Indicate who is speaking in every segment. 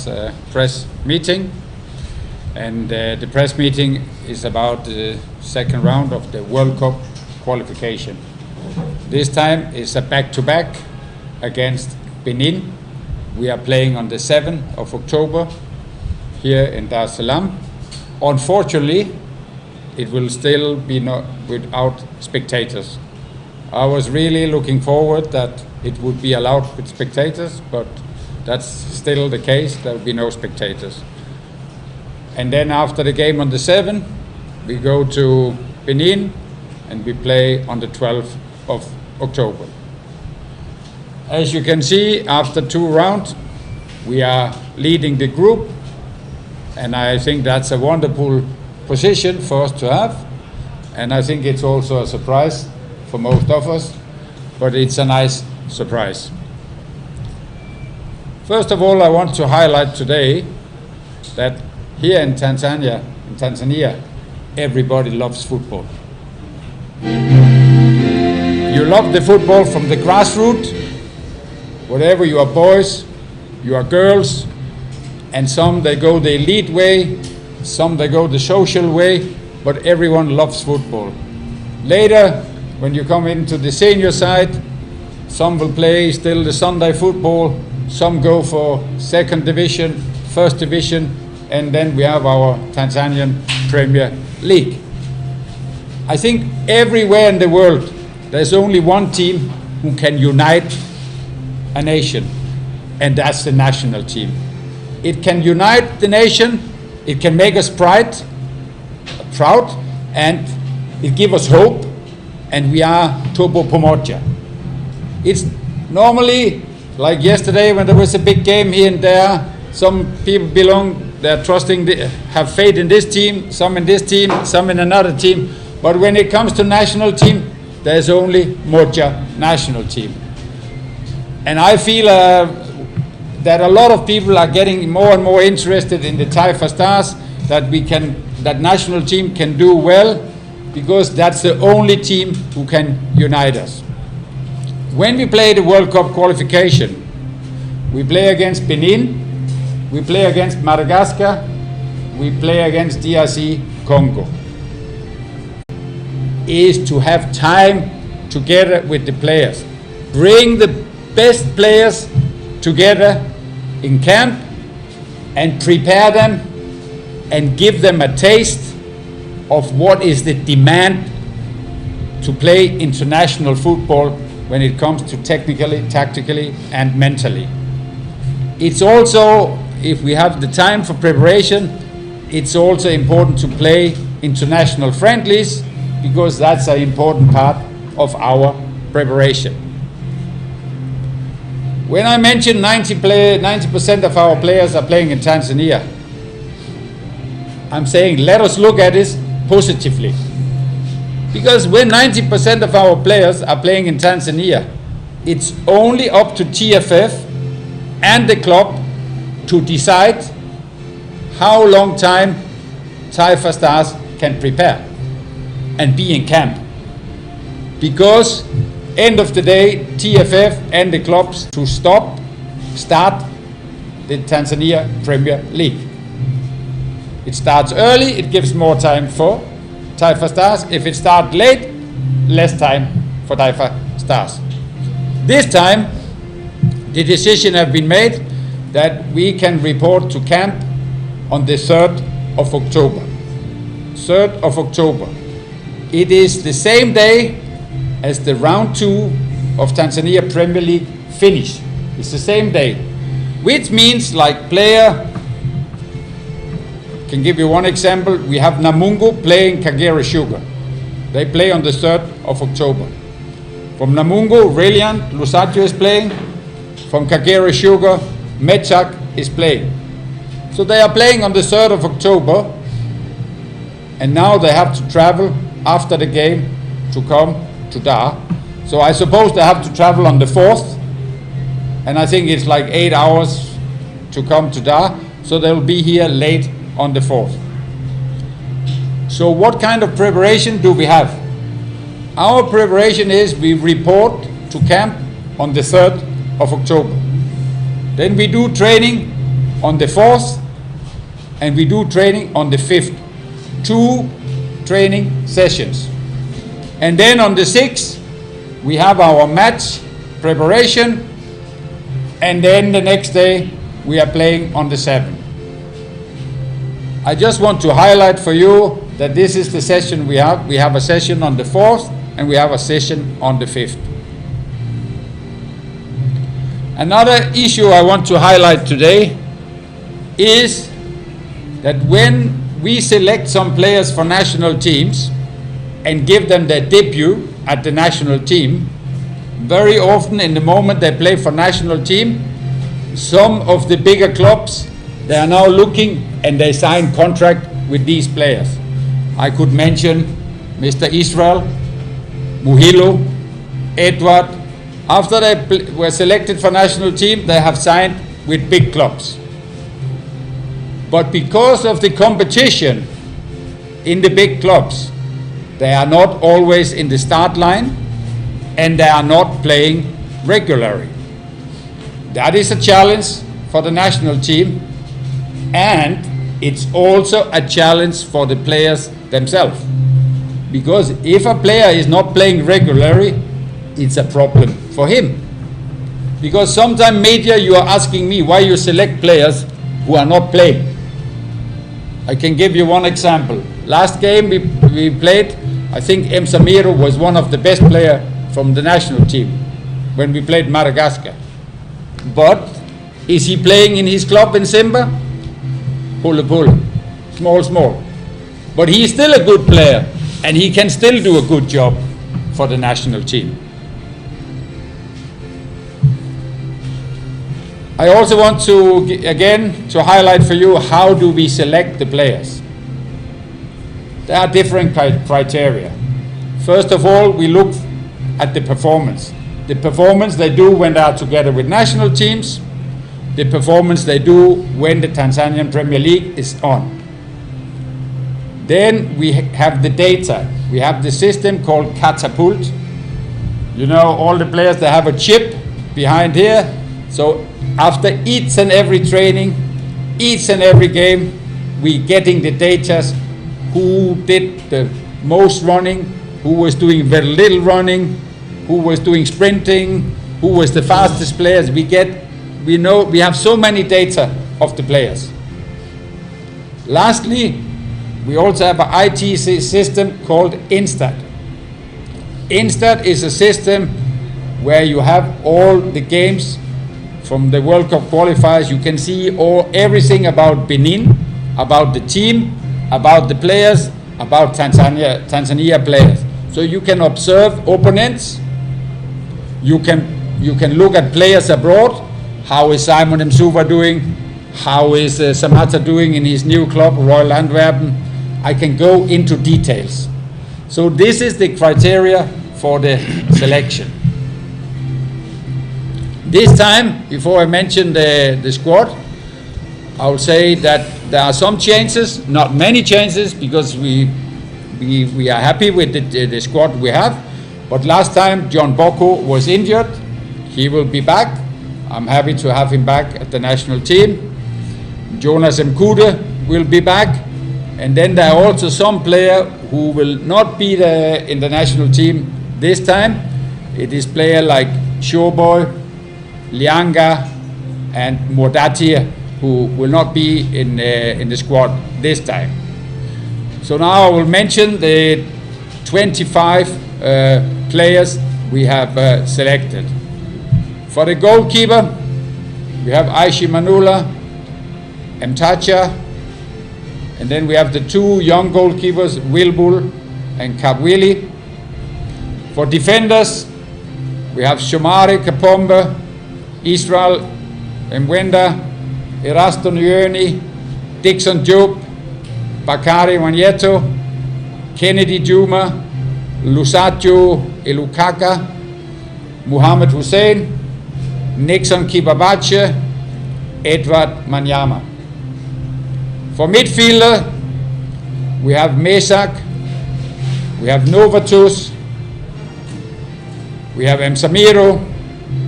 Speaker 1: this press meeting, and the press meeting is about the second round of the World Cup qualification. This time is a back-to-back against Benin. We are playing on the 7th of October here in Dar es Salaam. Unfortunately, it will still be without spectators. I was really looking forward that it would be allowed with spectators, but that's still the case. There will be no spectators. And then after the game on the 7th, we go to Benin and we play on the 12th of October. As you can see, after 2 rounds, we are leading the group, and I think that's a wonderful position for us to have, and I think it's also a surprise for most of us, but it's a nice surprise. First of all, I want to highlight today that here in Tanzania, everybody loves football. You love the football from the grassroots, whatever you are, boys, you are girls, and some they go the elite way, some they go the social way, but everyone loves football. Later, when you come into the senior side, some will play still the Sunday football, some go for 2nd division, 1st division, and then we have our Tanzanian Premier League. I think everywhere in the world, there's only one team who can unite a nation, and that's the national team. It can unite the nation, it can make us proud, and it gives us hope, and we are Turbo Pomoja. It's normally, like yesterday when there was a big game here and there, some people they're trusting, have faith in this team, some in this team, some in another team, but when it comes to national team, there's only Moja national team. And I feel that a lot of people are getting more and more interested in the Taifa Stars, that national team can do well, because that's the only team who can unite us. When we play the World Cup qualification, we play against Benin, we play against Madagascar, we play against DRC Congo. Is to have time together with the players. Bring the best players together in camp and prepare them and give them a taste of what is the demand to play international football when it comes to technically, tactically, and mentally. It's also, if we have the time for preparation, it's also important to play international friendlies, because that's an important part of our preparation. When I mentioned 90% of our players are playing in Tanzania, I'm saying let us look at this positively. Because when 90% of our players are playing in Tanzania, it's only up to TFF and the club to decide how long time Taifa Stars can prepare and be in camp. Because end of the day, TFF and the clubs to start the Tanzania Premier League. It starts early, it gives more time for Taifa Stars. If it starts late, less time for Taifa Stars. This time, the decision has been made that we can report to camp on the 3rd of October. 3rd of October. It is the same day as the round 2 of Tanzania Premier League finish. It's the same day, which means, like player, can give you one example. We have Namungo playing Kagera Sugar. They play on the 3rd of October. From Namungo, Reliant Lusaggio is playing. From Kagera Sugar, Mechak is playing. So they are playing on the 3rd of October, and now they have to travel after the game to come to Dar. So I suppose they have to travel on the 4th, and I think it's like 8 hours to come to Dar, so they'll be here late on the 4th. So what kind of preparation do we have? Our preparation is we report to camp on the 3rd of October. Then we do training on the 4th, and we do training on the 5th. 2 training sessions. And then on the 6th, we have our match preparation, and then the next day we are playing on the 7th. I just want to highlight for you that this is the session we have. We have a session on the 4th and we have a session on the 5th. Another issue I want to highlight today is that when we select some players for national teams and give them their debut at the national team, very often in the moment they play for national team, some of the bigger clubs, they are now looking and they sign contract with these players. I could mention Mr. Israel, Muhilo, Edward. After they were selected for national team, they have signed with big clubs. But because of the competition in the big clubs, they are not always in the start line and they are not playing regularly. That is a challenge for the national team, and it's also a challenge for the players themselves. Because if a player is not playing regularly, it's a problem for him. Because sometimes media, you are asking me why you select players who are not playing. I can give you one example. Last game we played, I think M. Samiro was one of the best players from the national team when we played Madagascar. But is he playing in his club in Simba? Pull, small. But he is still a good player and he can still do a good job for the national team. I also want to, again, to highlight for you how do we select the players. There are different criteria. First of all, we look at the performance. The performance they do when they are together with national teams, the performance they do when the Tanzanian Premier League is on. Then we have the data. We have the system called Catapult. You know, all the players, they have a chip behind here. So after each and every training, each and every game, we getting the data, who did the most running, who was doing very little running, who was doing sprinting, who was the fastest players. We know, we have so many data of the players. Lastly, we also have an IT system called Instat. Instat is a system where you have all the games from the World Cup qualifiers. You can see everything about Benin, about the team, about the players, about Tanzania players. So you can observe opponents. You can look at players abroad. How is Simon Msuva doing? How is Samata doing in his new club, Royal Antwerpen? I can go into details. So this is the criteria for the selection. This time, before I mention the squad, I will say that there are some changes, not many changes, because we are happy with the squad we have. But last time John Boko was injured. He will be back. I'm happy to have him back at the national team. Jonas Mkude will be back. And then there are also some players who will not be there in the national team this time. It is players like Showboy, Lianga, and Mordatia, who will not be in the squad this time. So now I will mention the 25 players we have selected. For the goalkeeper, we have Aishi Manula, Mtacha, and then we have the 2 young goalkeepers, Wilbul and Kabwili. For defenders, we have Shomari Kapombe, Israel Mwenda, Erasto Nyoni, Dixon Job, Bakari Wanyeto, Kennedy Juma, Lusatio Elukaka, Muhammad Hussein, Nixon Kibabache, Edward Manyama. For midfielder, we have Mesak, we have Novatus, we have Msamiro,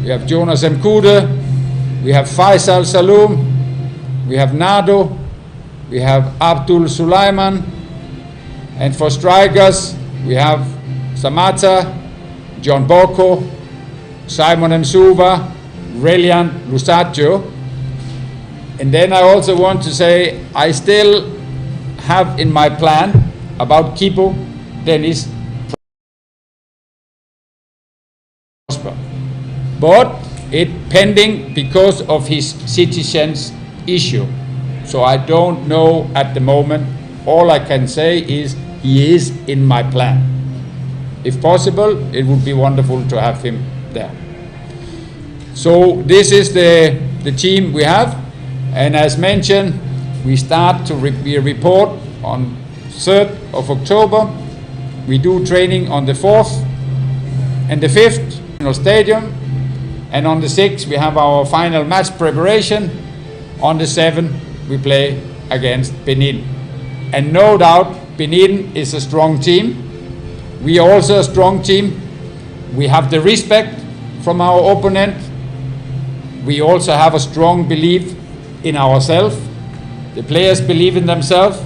Speaker 1: we have Jonas Mkude, we have Faisal Saloom, we have Nado, we have Abdul Sulaiman, and for strikers, we have Samata, John Boko, Simon Msuva, Relian Lusaggio. And then I also want to say I still have in my plan about Kipo Dennis Prosper, but it pending because of his citizens issue. So I don't know at the moment. All I can say is he is in my plan. If possible, it would be wonderful to have him there. So this is the team we have, and as mentioned, we start to report on 3rd of October. We do training on the 4th and the 5th in our stadium, and on the 6th we have our final match preparation. On the 7th we play against Benin, and no doubt Benin is a strong team. We are also a strong team. We have the respect from our opponent. We also have a strong belief in ourselves. The players believe in themselves.